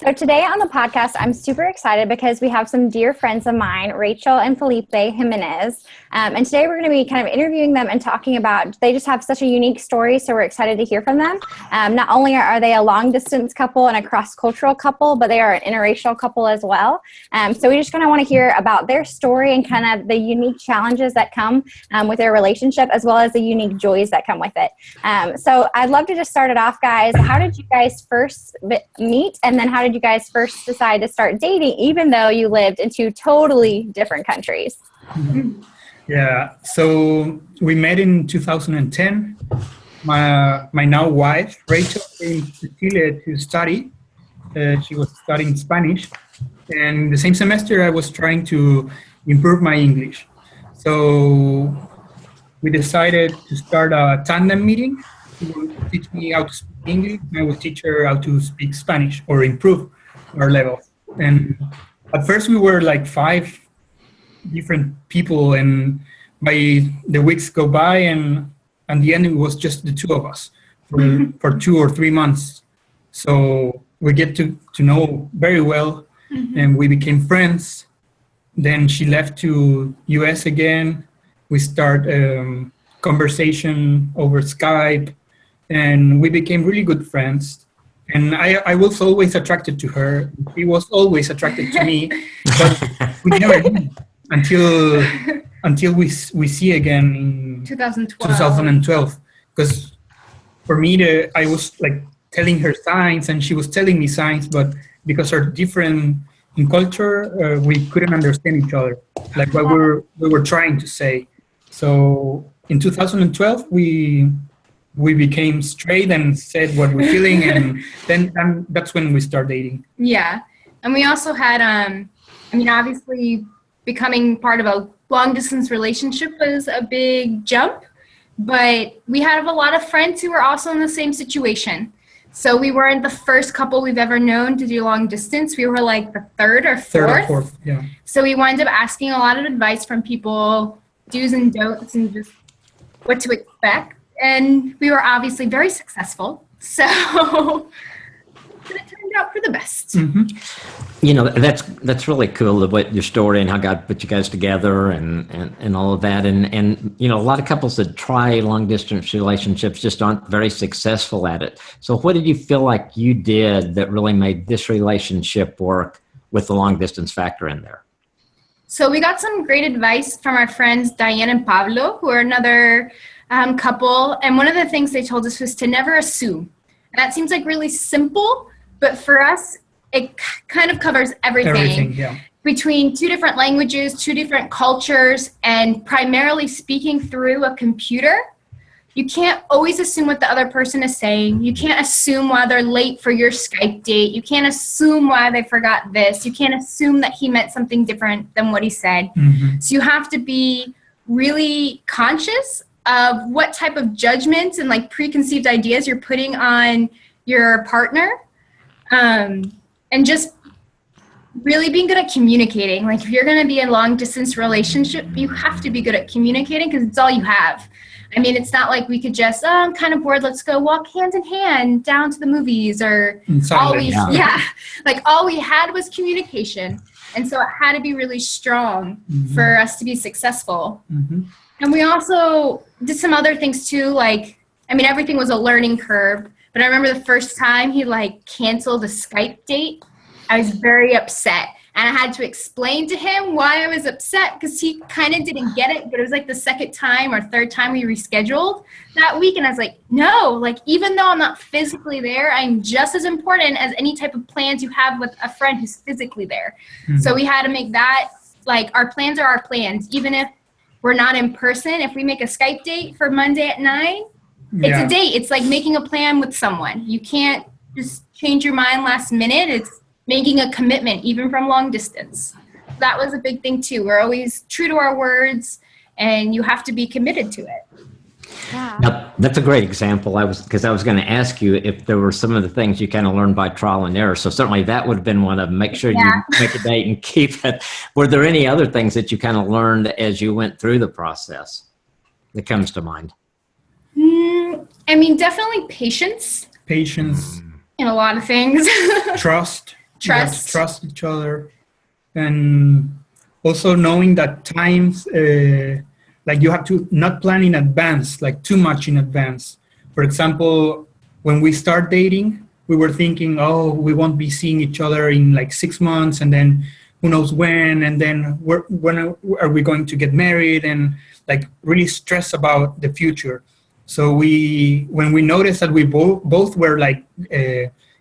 So today on the podcast, I'm super excited because we have some dear friends of mine, Rachel and Felipe Jimenez. And today we're going to be kind of interviewing them and talking about, they just have such a unique story, so we're excited to hear from them. Not only are they a long distance couple and a cross-cultural couple, but they are an interracial couple as well. So we just kind of want to hear about their story and kind of the unique challenges that come with their relationship, as well as the unique joys that come with it. So I'd love to just start it off, guys. How did you guys first meet? And then how did you guys first decide to start dating, even though you lived in two totally different countries? Yeah, so we met in 2010. My now wife, Rachel, came to Chile to study. She was studying Spanish. And the same semester, I was trying to improve my English. So we decided to start a tandem meeting. She will teach me how to speak English, and I will teach her how to speak Spanish or improve our levels. And at first we were like 5 different people, and by the weeks go by, and at the end it was just the 2 of us for 2 or 3 months. So we get to know very well, and we became friends. Then she left to US again. We start conversation over Skype, and we became really good friends. And I was always attracted to her. She was always attracted to me, but we never did until we see again in 2012. Because for me, I was like telling her signs, and she was telling me signs, but because we're different in culture, we couldn't understand each other, like what we were trying to say. So in 2012, we became straight and said what we're feeling, and then that's when we start dating. Yeah, and we also had, obviously becoming part of a long distance relationship was a big jump, but we have a lot of friends who were also in the same situation. So we weren't the first couple we've ever known to do long distance. We were like the third or fourth. Yeah. So we wound up asking a lot of advice from people, do's and don'ts, and just what to expect. And we were obviously very successful. So it turned out for the best. Mm-hmm. You know, that's really cool, your story and how God put you guys together and all of that. And you know, a lot of couples that try long distance relationships just aren't very successful at it. So what did you feel like you did that really made this relationship work with the long distance factor in there? So we got some great advice from our friends Diane and Pablo, who are another couple. And one of the things they told us was to never assume. And that seems like really simple, but for us, it kind of covers everything. Yeah. Between 2 different languages, 2 different cultures, and primarily speaking through a computer, you can't always assume what the other person is saying. You can't assume why they're late for your Skype date. You can't assume why they forgot this. You can't assume that he meant something different than what he said. Mm-hmm. So you have to be really conscious of what type of judgments and like preconceived ideas you're putting on your partner. And just really being good at communicating. Like if you're going to be in a long distance relationship, you have to be good at communicating because it's all you have. I mean, it's not like we could just, I'm kind of bored, let's go walk hand in hand down to the movies, or all we had was communication. And so it had to be really strong for us to be successful. Mm-hmm. And we also did some other things too, like, everything was a learning curve, but I remember the first time he canceled a Skype date, I was very upset. And I had to explain to him why I was upset because he kind of didn't get it, but it was like the second time or third time we rescheduled that week. And I was like, no, even though I'm not physically there, I'm just as important as any type of plans you have with a friend who's physically there. Mm-hmm. So we had to make that, our plans are our plans. Even if we're not in person, if we make a Skype date for Monday at 9, it's a date. It's like making a plan with someone. You can't just change your mind last minute. It's making a commitment, even from long distance. That was a big thing too. We're always true to our words, and you have to be committed to it. Yeah. Now, that's a great example. Because I was going to ask you if there were some of the things you kind of learned by trial and error. So certainly that would have been one of them. Make sure you make a date and keep it. Were there any other things that you kind of learned as you went through the process that comes to mind? Definitely patience. Patience. In a lot of things. Trust. you have to trust each other, and also knowing that times, like you have to not plan in advance, like too much in advance. For example, when we start dating, we were thinking, oh, we won't be seeing each other in like 6 months, and then who knows when, and then when are we going to get married, and like really stress about the future. So when we noticed that we both were like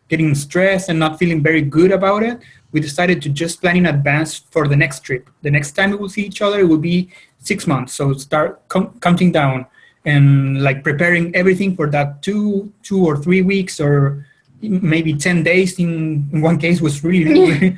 getting stressed and not feeling very good about it, we decided to just plan in advance for the next trip. The next time we will see each other, it will be 6 months. So start counting down and like preparing everything for that 2 or 3 weeks, or maybe 10 days in one case was really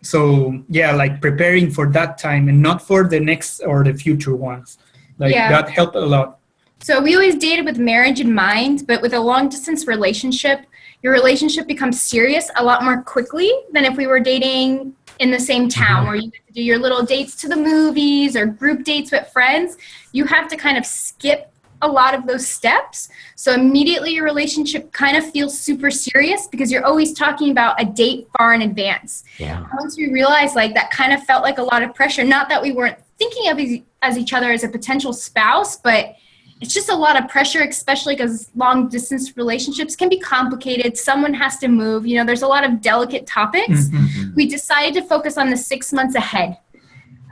so yeah, like preparing for that time and not for the next or the future ones. Like that helped a lot. So we always dated with marriage in mind, but with a long distance relationship, your relationship becomes serious a lot more quickly than if we were dating in the same town, where you get to do your little dates to the movies or group dates with friends. You have to kind of skip a lot of those steps. So immediately your relationship kind of feels super serious because you're always talking about a date far in advance. Yeah. Once we realized, like, that kind of felt like a lot of pressure. Not that we weren't thinking of as each other as a potential spouse, but it's just a lot of pressure, especially because long distance relationships can be complicated. Someone has to move. You know, there's a lot of delicate topics. We decided to focus on the 6 months ahead.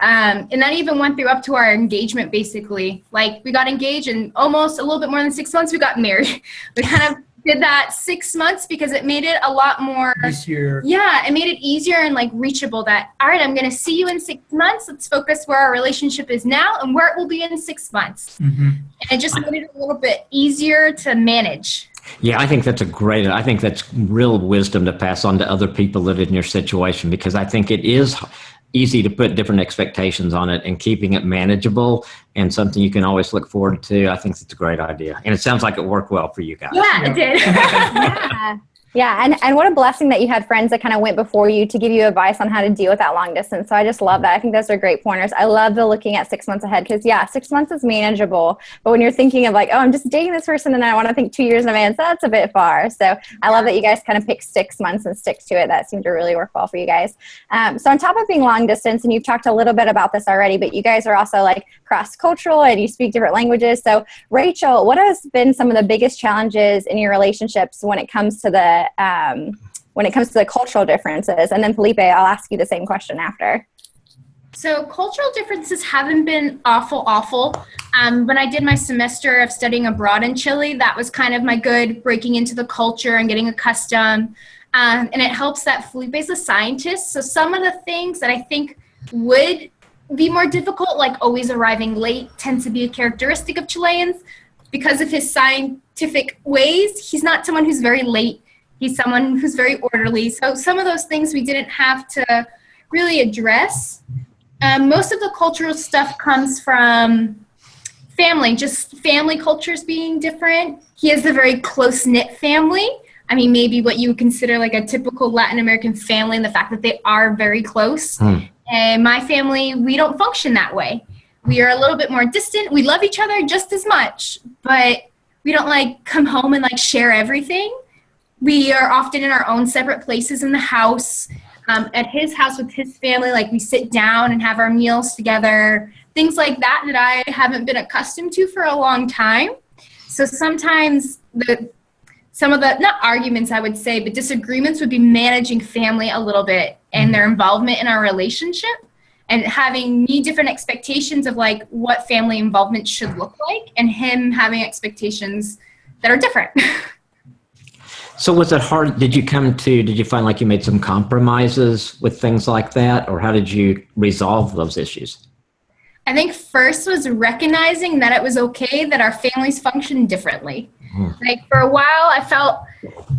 And that even went through up to our engagement, basically. Like, we got engaged, and almost a little bit more than 6 months, we got married. We kind of did that 6 months because it made it a lot more easier. Yeah, it made it easier and like reachable. That, all right, I'm going to see you in 6 months. Let's focus where our relationship is now and where it will be in 6 months. And it just made it a little bit easier to manage. Yeah, I think that's I think that's real wisdom to pass on to other people that are in your situation, because I think it is easy to put different expectations on it, and keeping it manageable and something you can always look forward to. I think it's a great idea. And it sounds like it worked well for you guys. Yeah, it did. Yeah, and what a blessing that you had friends that kind of went before you to give you advice on how to deal with that long distance. So I just love that. I think those are great pointers. I love the looking at 6 months ahead, because 6 months is manageable. But when you're thinking of like, oh, I'm just dating this person and I want to think 2 years in advance, that's a bit far. So I love that you guys kind of pick 6 months and stick to it. That seemed to really work well for you guys. So on top of being long distance, and you've talked a little bit about this already, but you guys are also like cross-cultural and you speak different languages. So Rachael, what has been some of the biggest challenges in your relationships when it comes to the cultural differences? And then Felipe, I'll ask you the same question after. So cultural differences haven't been awful. When I did my semester of studying abroad in Chile, that was kind of my good breaking into the culture and getting accustomed. And it helps that Felipe's a scientist. So some of the things that I think would be more difficult, like always arriving late, tends to be a characteristic of Chileans. Because of his scientific ways, he's not someone who's very late. He's someone who's very orderly. So some of those things we didn't have to really address. Most of the cultural stuff comes from family, just family cultures being different. He has a very close-knit family. I mean, maybe what you would consider like a typical Latin American family, and the fact that they are very close. And my family, we don't function that way. We are a little bit more distant. We love each other just as much, but we don't like come home and like share everything. We are often in our own separate places in the house. At his house with his family, like we sit down and have our meals together, things like that I haven't been accustomed to for a long time. So sometimes some of the, not arguments I would say, but disagreements would be managing family a little bit and their involvement in our relationship, and having me different expectations of like what family involvement should look like, and him having expectations that are different. So was it hard? Did you find like you made some compromises with things like that, or how did you resolve those issues? I think first was recognizing that it was okay that our families function differently. Like for a while I felt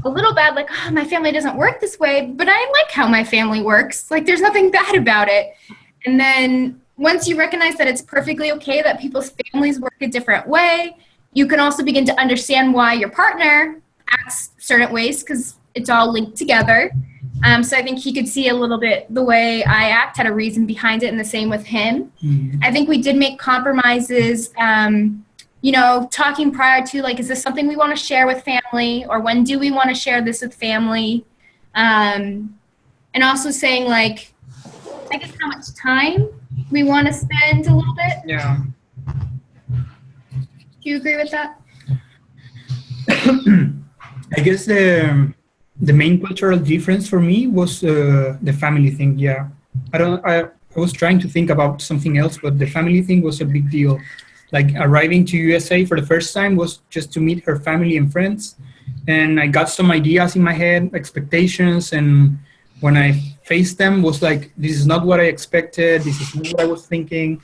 a little bad, like, oh, my family doesn't work this way, but I like how my family works. Like there's nothing bad about it. And then once you recognize that it's perfectly okay that people's families work a different way, you can also begin to understand why your partner acts certain ways, because it's all linked together. So I think he could see a little bit the way I act had a reason behind it, and the same with him. I think we did make compromises, talking prior to, like, is this something we want to share with family, or when do we want to share this with family? And also saying, like, I guess how much time we want to spend a little bit. Yeah. Do you agree with that? I guess the main cultural difference for me was the family thing. Yeah, I was trying to think about something else, but the family thing was a big deal. Like arriving to USA for the first time was just to meet her family and friends, and I got some ideas in my head, expectations, and when I faced them, was like, this is not what I expected. This is not what I was thinking.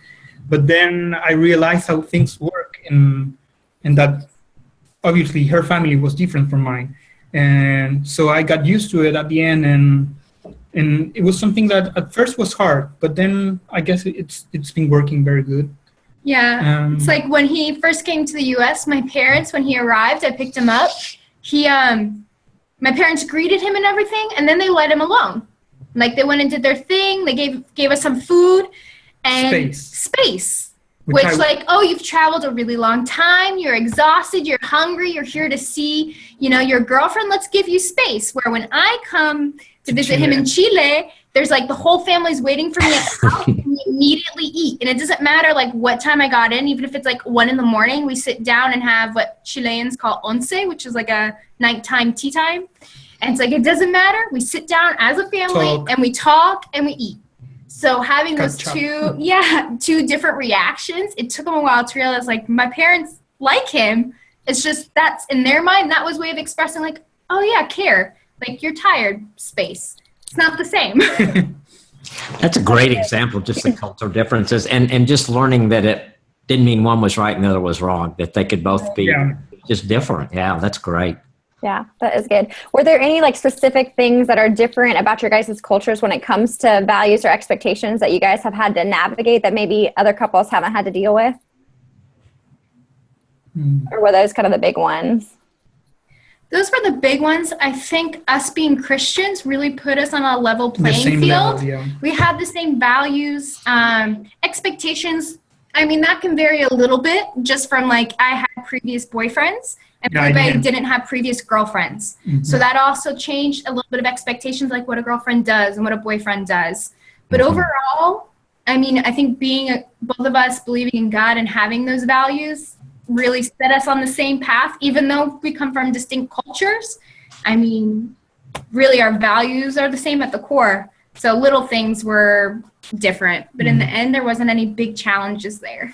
But then I realized how things work, and that obviously her family was different from mine, and so I got used to it at the end, and it was something that at first was hard, but then I guess it's been working very good. Yeah, it's like when he first came to the U.S., my parents, when he arrived, I picked him up. My parents greeted him and everything, and then they let him alone. Like they went and did their thing. They gave us some food and space. Which like, oh, you've traveled a really long time. You're exhausted. You're hungry. You're here to see, your girlfriend. Let's give you space. Where when I come to visit him in Chile, there's like the whole family's waiting for me at the house, and we immediately eat. And it doesn't matter like what time I got in, even if it's like 1 a.m, we sit down and have what Chileans call once, which is like a nighttime tea time. And it's like, it doesn't matter. We sit down as a family and we talk and we eat. So having those two different reactions, it took them a while to realize like my parents like him. It's just that's in their mind, that was a way of expressing like, oh yeah, care. Like you're tired, space. It's not the same. That's a great example, just the cultural differences and just learning that it didn't mean one was right and the other was wrong, that they could both be just different. Yeah, that's great. Yeah, that is good. Were there any like specific things that are different about your guys' cultures when it comes to values or expectations that you guys have had to navigate that maybe other couples haven't had to deal with? Or were those kind of the big ones? Those were the big ones. I think us being Christians really put us on a level playing field. Level, we had the same values, expectations. I mean, that can vary a little bit just from like I had previous boyfriends. And everybody didn't have previous girlfriends. Mm-hmm. So that also changed a little bit of expectations, like what a girlfriend does and what a boyfriend does. But overall, I mean, I think both of us believing in God and having those values really set us on the same path, even though we come from distinct cultures. I mean, really our values are the same at the core. So little things were different, but in the end, there wasn't any big challenges there.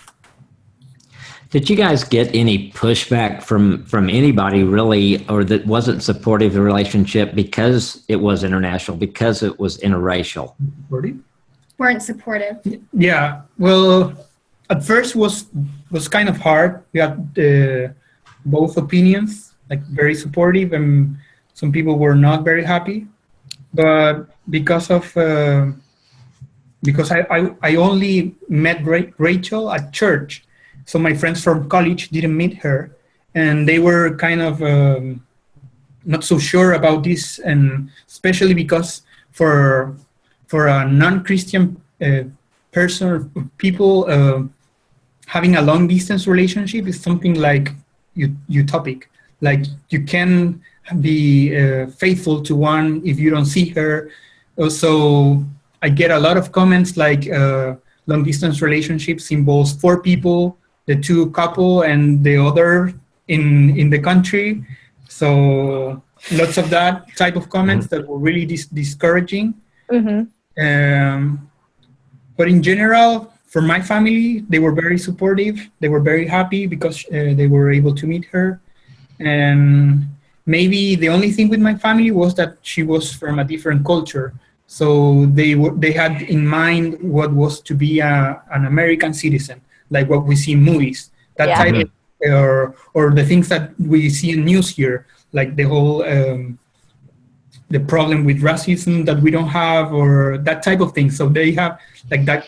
Did you guys get any pushback from anybody really, or that wasn't supportive of the relationship because it was international, because it was interracial? Weren't supportive. Yeah, well, at first was kind of hard. We had both opinions, like very supportive, and some people were not very happy. But because I only met Rachel at church. So my friends from college didn't meet her, and they were kind of not so sure about this, and especially because for a non-Christian person, people having a long-distance relationship is something like utopic. Like you can be faithful to one if you don't see her. Also, I get a lot of comments like long-distance relationships involves 4 people. The 2 couple and the other in the country. So lots of that type of comments that were really discouraging. Mm-hmm. But in general, for my family, they were very supportive. They were very happy because they were able to meet her. And maybe the only thing with my family was that she was from a different culture. So they had in mind what was to be an American citizen, like what we see in movies, that type of, or the things that we see in news here, like the whole, the problem with racism that we don't have, or that type of thing. So they have like that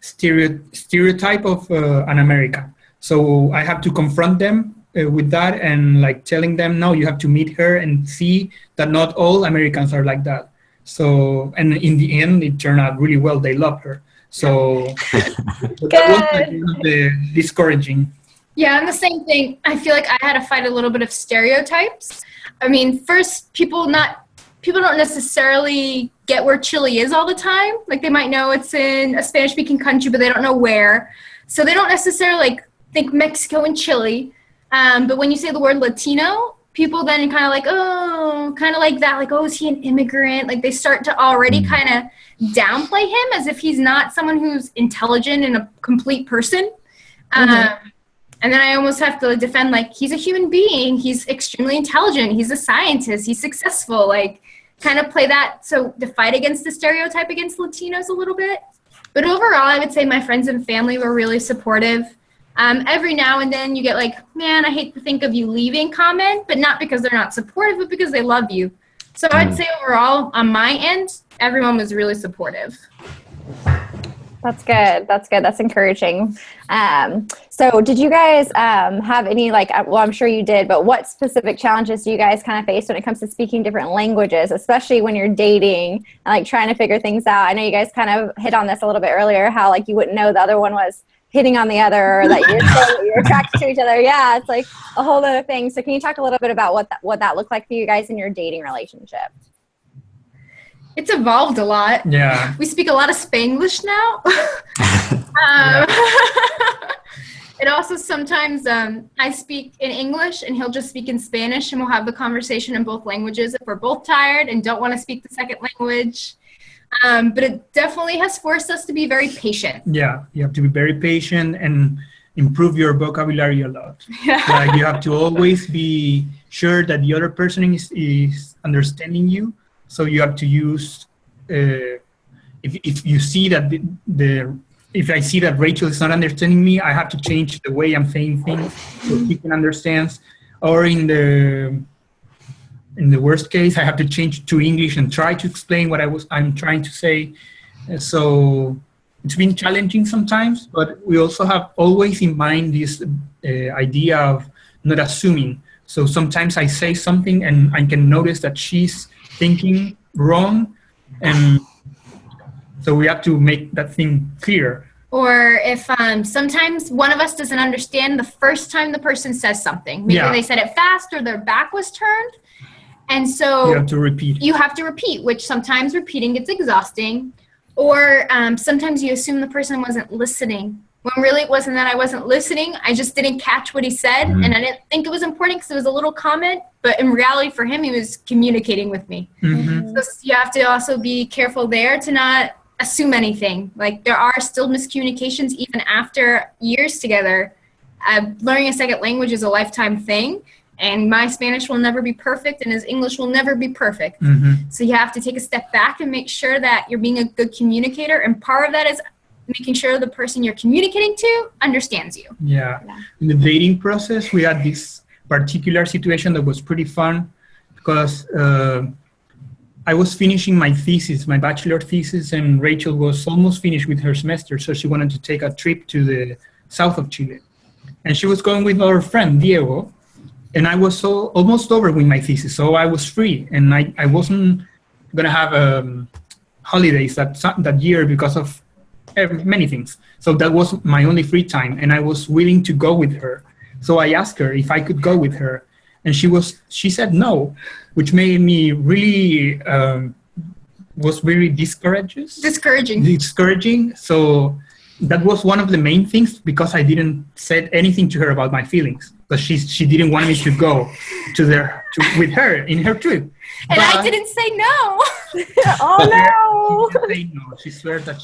stereotype of an American. So I have to confront them with that and like telling them, no, you have to meet her and see that not all Americans are like that. So, and in the end, it turned out really well. They love her. So that was discouraging. Yeah, and the same thing. I feel like I had to fight a little bit of stereotypes. I mean, first, people not people don't necessarily get where Chile is all the time. Like they might know it's in a Spanish-speaking country, but they don't know where. So they don't necessarily like think Mexico and Chile. But when you say the word Latino, people then kind of like, oh, kind of like that. Like, oh, is he an immigrant? Like they start to already kind of downplay him as if he's not someone who's intelligent and a complete person. And then I almost have to defend, like, he's a human being. He's extremely intelligent. He's a scientist. He's successful. Like, kind of play that. So to fight against the stereotype against Latinos a little bit. But overall, I would say my friends and family were really supportive. Every now and then you get like, man, I hate to think of you leaving comment, but not because they're not supportive, but because they love you. So I'd say overall, on my end, everyone was really supportive. That's good. That's good. That's encouraging. So did you guys have any, like, well, I'm sure you did, but what specific challenges do you guys kind of face when it comes to speaking different languages, especially when you're dating and like trying to figure things out? I know you guys kind of hit on this a little bit earlier, how like you wouldn't know the other one was hitting on the other, or that you're attracted to each other. Yeah, it's like a whole other thing. So can you talk a little bit about what that looked like for you guys in your dating relationship? It's evolved a lot. Yeah. We speak a lot of Spanglish now. It also sometimes I speak in English and he'll just speak in Spanish, and we'll have the conversation in both languages if we're both tired and don't want to speak the second language. But it definitely has forced us to be very patient. Yeah, you have to be very patient and improve your vocabulary a lot. Yeah. Like you have to always be sure that the other person is understanding you. So you have to use, if you see that if I see that Rachel is not understanding me, I have to change the way I'm saying things so she can understand. Or in the worst case, I have to change to English and try to explain what I'm trying to say. So it's been challenging sometimes, but we also have always in mind this idea of not assuming. So sometimes I say something and I can notice that she's thinking wrong, and so we have to make that thing clear. Or if sometimes one of us doesn't understand the first time the person says something. Maybe they said it fast or their back was turned. And so you have to repeat. You have to repeat, which sometimes repeating gets exhausting. Or sometimes you assume the person wasn't listening, when really it wasn't that I wasn't listening. I just didn't catch what he said, and I didn't think it was important because it was a little comment. But in reality, for him, he was communicating with me. So you have to also be careful there to not assume anything. Like there are still miscommunications even after years together. Learning a second language is a lifetime thing. And my Spanish will never be perfect, and his English will never be perfect. So you have to take a step back and make sure that you're being a good communicator. And part of that is making sure the person you're communicating to understands you. Yeah. In the dating process, we had this particular situation that was pretty fun because I was finishing my thesis, my bachelor thesis, and Rachel was almost finished with her semester. So she wanted to take a trip to the south of Chile. And she was going with our friend, Diego. And I was almost over with my thesis, so I was free, and I wasn't gonna have holidays that year because of many things. So that was my only free time, and I was willing to go with her. So I asked her if I could go with her, and she said no, which made me really was really discouraging. So that was one of the main things, because I didn't say anything to her about my feelings. But she didn't want me to go with her in her trip. And but I didn't say no. Oh no! She didn't say no. She swears that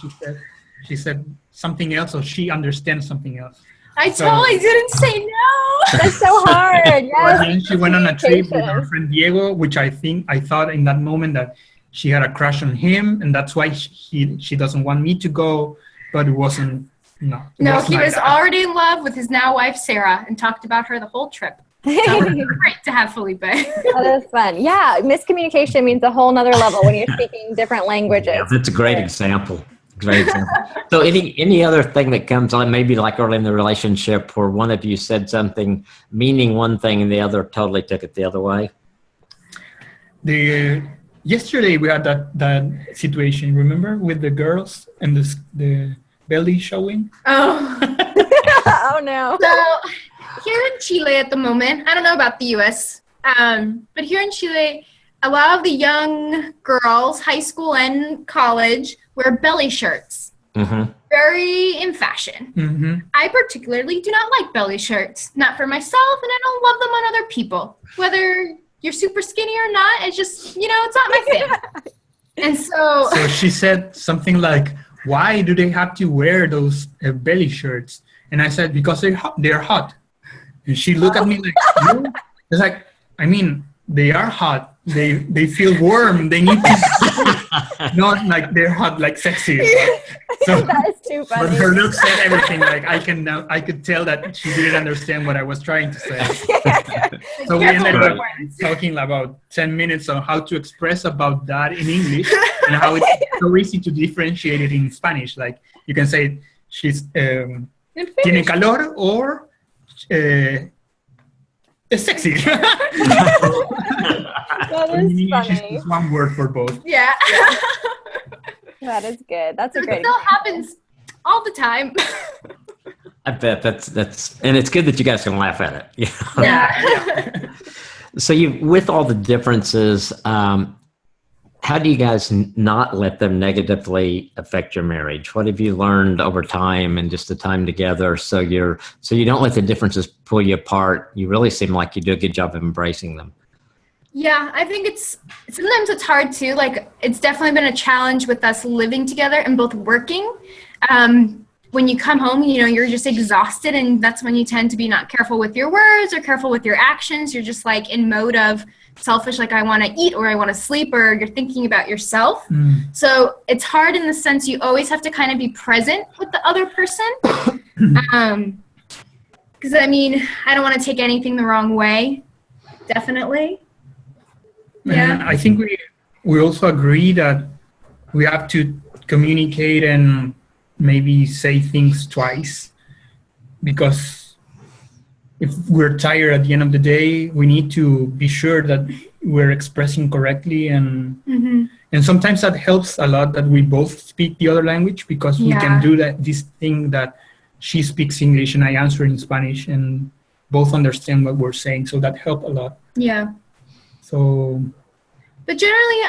she said something else, or she understands something else. I totally didn't say no. That's so hard. Yes. And then she went on a trip with her friend Diego, which I thought in that moment that she had a crush on him, and that's why she doesn't want me to go. But it wasn't. No, he was already in love with his now wife, Sarah, and talked about her the whole trip. So it was great to have Felipe. That is fun. Yeah, miscommunication means a whole nother level when you're speaking different languages. Yeah, that's a great example. Great example. So any other thing that comes on, maybe like early in the relationship where one of you said something meaning one thing and the other totally took it the other way? Yesterday we had that situation, remember, with the girls and the belly showing? Oh. Oh no. So here in Chile at the moment, I don't know about the US, but here in Chile, a lot of the young girls, high school and college, wear belly shirts. Mm-hmm. Very in fashion. Mm-hmm. I particularly do not like belly shirts. Not for myself, and I don't love them on other people. Whether you're super skinny or not, it's just, it's not my thing. And so she said something like, why do they have to wear those belly shirts? And I said, because they're hot. And she looked at me like, no. It's like, I mean, they are hot. They feel warm. They need to not like they're hot, like sexy. So That is too funny. her look said everything. Like I could tell that she didn't understand what I was trying to say. So we ended up talking about 10 minutes on how to express about that in English and how it's so easy to differentiate it in Spanish. Like you can say she's tiene calor or es sexy. That In is English, funny. it's one word for both. yeah. That is good. That's a It great still example. happens all the time. I bet that's, and it's good that you guys can laugh at it. You know? Yeah. So with all the differences, how do you guys not let them negatively affect your marriage? What have you learned over time and just the time together so you don't let the differences pull you apart? You really seem like you do a good job of embracing them. Yeah, I think sometimes it's hard too. Like, it's definitely been a challenge with us living together and both working. When you come home, you're just exhausted, and that's when you tend to be not careful with your words or careful with your actions. You're just like in mode of selfish, like I want to eat or I want to sleep, or you're thinking about yourself. So it's hard in the sense you always have to kind of be present with the other person. Because I don't want to take anything the wrong way. Definitely. And I think we also agree that we have to communicate and maybe say things twice, because if we're tired at the end of the day, we need to be sure that we're expressing correctly, and sometimes that helps a lot that we both speak the other language, because we can do this thing that she speaks English and I answer in Spanish and both understand what we're saying, so that helped a lot. Yeah. But generally,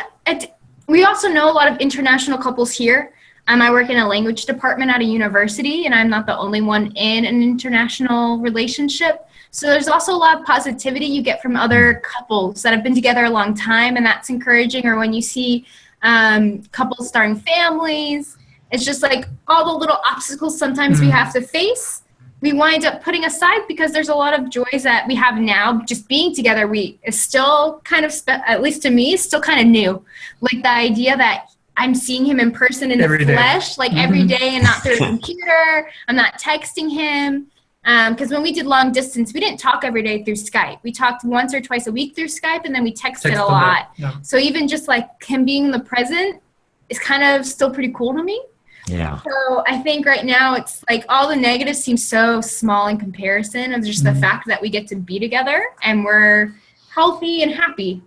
we also know a lot of international couples here. I work in a language department at a university, and I'm not the only one in an international relationship. So there's also a lot of positivity you get from other couples that have been together a long time, and that's encouraging. Or when you see couples starting families, it's just like all the little obstacles sometimes we have to face, we wind up putting aside, because there's a lot of joys that we have now. Just being together, is still kind of, at least to me, is still kind of new. Like the idea that I'm seeing him in person in the flesh, like every day, and not through a computer. I'm not texting him. Because when we did long distance, we didn't talk every day through Skype. We talked once or twice a week through Skype, and then we texted a lot. Yeah. So even just like him being in the present is kind of still pretty cool to me. Yeah. So I think right now it's like all the negatives seem so small in comparison of just the fact that we get to be together and we're healthy and happy.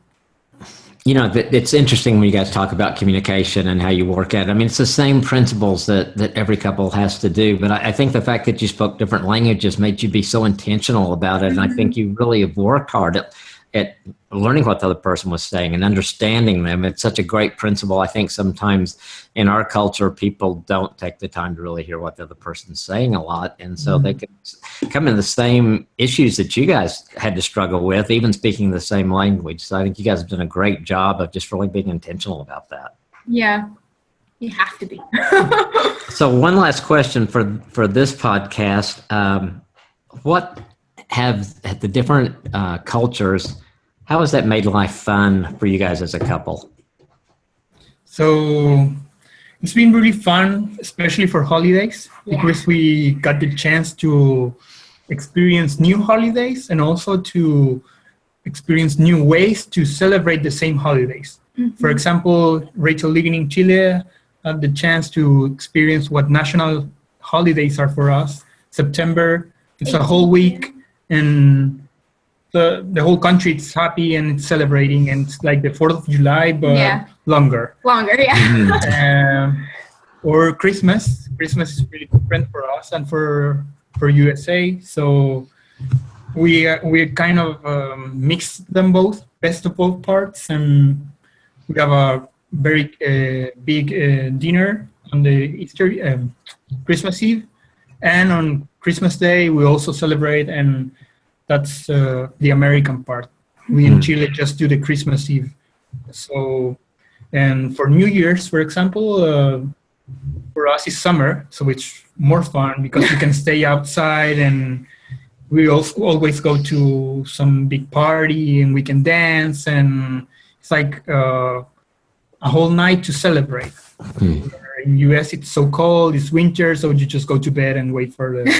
It's interesting when you guys talk about communication and how you work at it. It's the same principles that every couple has to do. But I think the fact that you spoke different languages made you be so intentional about it. And I think you really have worked hard at learning what the other person was saying and understanding them. It's such a great principle. I think sometimes in our culture, people don't take the time to really hear what the other person's saying a lot. And so they can come in the same issues that you guys had to struggle with, even speaking the same language. So I think you guys have done a great job of just really being intentional about that. Yeah, you have to be. So one last question for this podcast. What have the different cultures, how has that made life fun for you guys as a couple? So it's been really fun, especially for holidays, because we got the chance to experience new holidays and also to experience new ways to celebrate the same holidays. For example, Rachel living in Chile had the chance to experience what national holidays are for us. September, it's a whole week, and the whole country is happy and it's celebrating, and it's like the 4th of July, but longer. Or Christmas. Christmas is really different for us and for USA. So we kind of mix them both, best of both parts, and we have a very big dinner on the Christmas Eve, and on Christmas Day we also celebrate, and that's the American part. We in Chile just do the Christmas Eve. So, and for New Year's, for example, for us it's summer, so it's more fun because we can stay outside, and we also always go to some big party and we can dance, and it's like a whole night to celebrate. In US it's so cold, it's winter, so you just go to bed and wait for the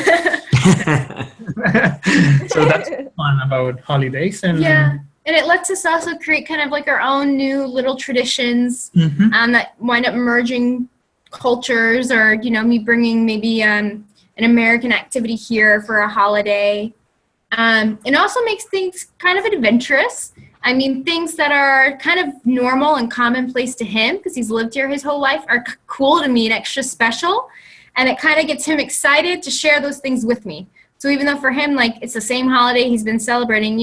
so that's fun about holidays. And and it lets us also create kind of like our own new little traditions that wind up merging cultures, or me bringing maybe an American activity here for a holiday. It also makes things kind of adventurous. I mean, things that are kind of normal and commonplace to him because he's lived here his whole life are cool to me and extra special. And it kind of gets him excited to share those things with me. So even though for him, like, it's the same holiday he's been celebrating,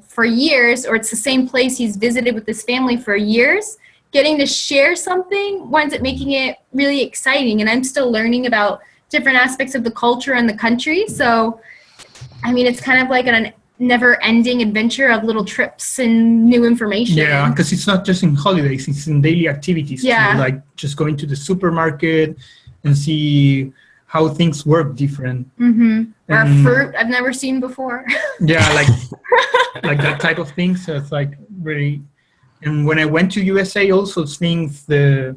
for years, or it's the same place he's visited with his family for years, getting to share something winds up making it really exciting. And I'm still learning about different aspects of the culture and the country. So, I mean, it's kind of like a never-ending adventure of little trips and new information. Yeah, because it's not just in holidays, it's in daily activities. Yeah. Too, like just going to the supermarket and see how things work different. Or fruit I've never seen before. Yeah, like that type of thing. So it's like really. And when I went to USA, also things that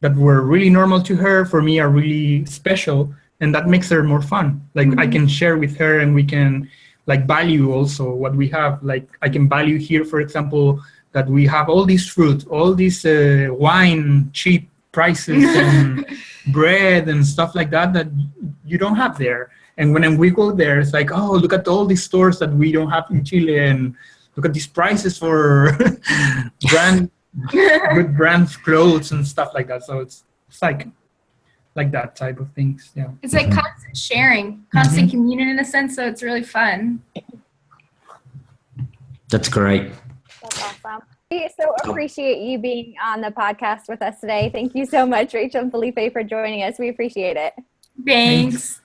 were really normal to her for me are really special, and that makes her more fun. Like I can share with her, and we can like value also what we have. Like I can value here, for example, that we have all this fruit, all this wine, cheap prices, and bread and stuff like that you don't have there. And when we go there, it's like, oh, look at all these stores that we don't have in Chile, and look at these prices for good brand clothes and stuff like that. So it's like that type of things. Yeah. It's like constant sharing, constant communion in a sense. So it's really fun. That's great. That's awesome. We so appreciate you being on the podcast with us today. Thank you so much, Rachael and Felipe, for joining us. We appreciate it. Thanks.